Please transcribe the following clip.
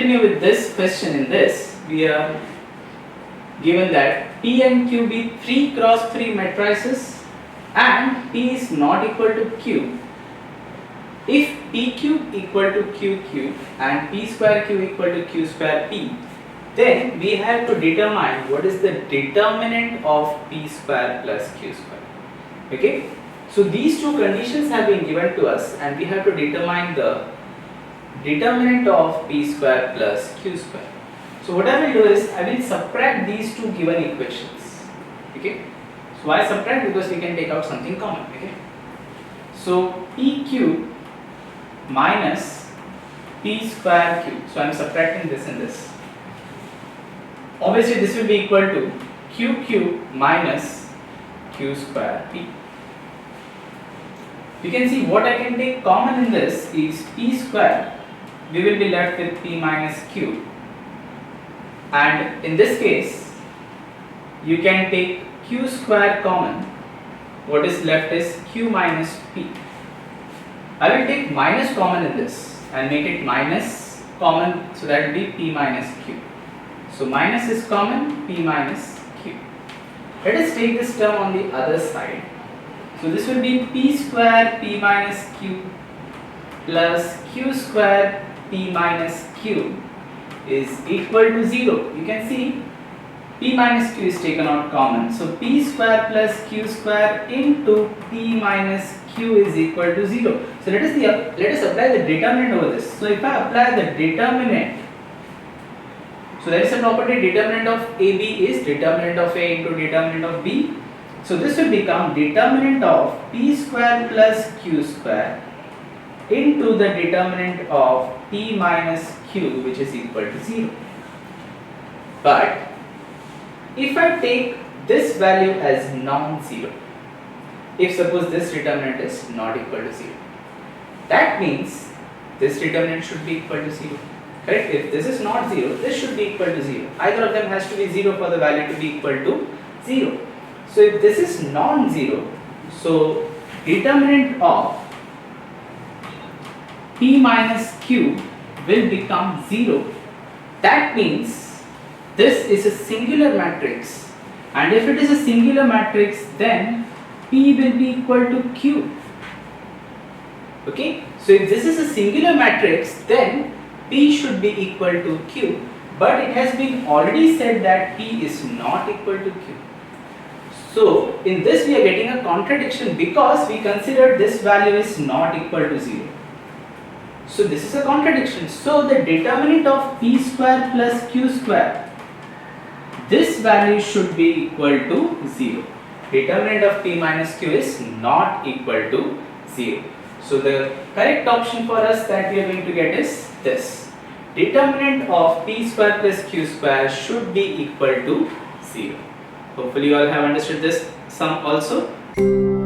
continue with this question. In this, we are given that P and Q be 3 cross 3 matrices and P is not equal to Q. If P cube equal to Q cube and P square Q equal to Q square P, then we have to determine what is the determinant of P square plus Q square. Okay, so these two conditions have been given to us and we have to determine the determinant of P square plus Q square. So what I will do is I will subtract these two given equations. Okay, so why subtract? Because we can take out something common. Okay, so P cube minus P square Q. So I am subtracting this and this. Obviously this will be equal to Q cube minus Q square P. You can see what I can take common in this is P square. We will be left with P minus Q, and in this case you can take Q square common. What is left is Q minus P. I will take minus common in this and make it minus common, so that will be P minus Q. So minus is common, P minus Q. Let us take this term on the other side. So this will be P square P minus Q plus Q square P minus Q is equal to 0. You can see P minus Q is taken out common. So P square plus Q square into P minus Q is equal to 0. So let us apply the determinant over this. So if I apply the determinant, so there is a property determinant of AB is determinant of A into determinant of B. So this will become determinant of P square plus Q square into the determinant of P minus Q, which is equal to 0. But if I take this value as non-zero, if suppose this determinant is not equal to 0, that means this determinant should be equal to 0. Correct? If this is not 0, this should be equal to 0. Either of them has to be 0 for the value to be equal to 0. So if this is non-zero, so determinant of P minus Q will become 0. That means this is a singular matrix, and if it is a singular matrix, then P will be equal to Q. Okay, so if this is a singular matrix, then P should be equal to Q, but it has been already said that P is not equal to Q. So in this we are getting a contradiction because we considered this value is not equal to 0. So this is a contradiction. So the determinant of P square plus Q square, this value should be equal to 0. Determinant of P minus Q is not equal to 0. So the correct option for us that we are going to get is this. Determinant of P square plus Q square should be equal to 0. Hopefully you all have understood this sum also.